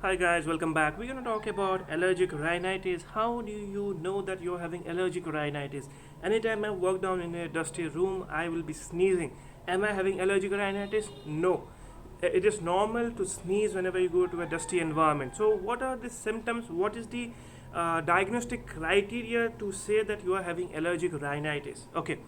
Hi guys, welcome back. We're going to talk about allergic rhinitis. How do you know that you're having allergic rhinitis? Anytime I walk down in a dusty room, I will be sneezing. Am I having allergic rhinitis? No. It is normal to sneeze whenever you go to a dusty environment. So, what are the symptoms? What is the diagnostic criteria to say that you are having allergic rhinitis? Okay.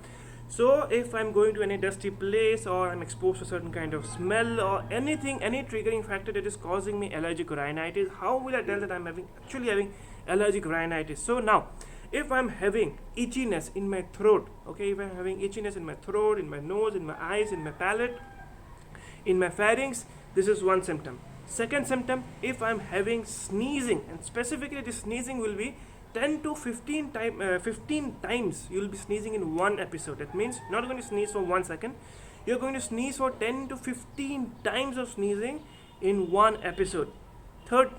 So if I'm going to any dusty place or I'm exposed to certain kind of smell or anything, any triggering factor that is causing me allergic rhinitis, how will I tell that I'm actually having allergic rhinitis? So now, if I'm having itchiness in my throat, okay, if I'm having itchiness in my throat, in my nose, in my eyes, in my palate, in my pharynx, this is one symptom. Second symptom, if I'm having sneezing, and specifically this sneezing will be 10 to 15 times you will be sneezing in one episode. That means you're not going to sneeze for 1 second, you're going to sneeze for 10 to 15 times of sneezing in one episode. Third,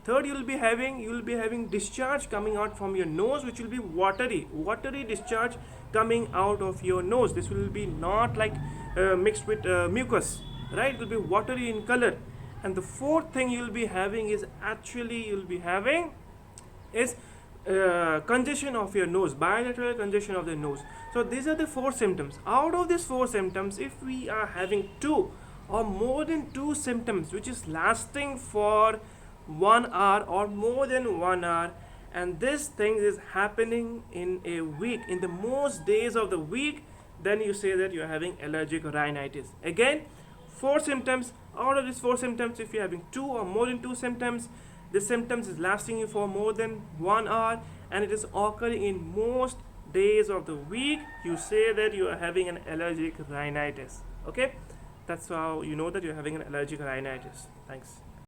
you will be having discharge coming out from your nose, which will be watery discharge coming out of your nose. This will be not like mixed with mucus, right? It will be watery in color. And the fourth thing you'll be having is congestion of your nose, bilateral congestion of the nose. So these are the four symptoms. Out of these four symptoms, if we are having two or more than two symptoms which is lasting for 1 hour or more than 1 hour, and this thing is happening in a week, in the most days of the week, then you say that you're having allergic rhinitis. Again, four symptoms. Out of these four symptoms, if you're having two or more than two symptoms, the symptoms is lasting you for more than 1 hour and it is occurring in most days of the week, you say that you are having an allergic rhinitis. Okay, that's how you know that you're having an allergic rhinitis. Thanks.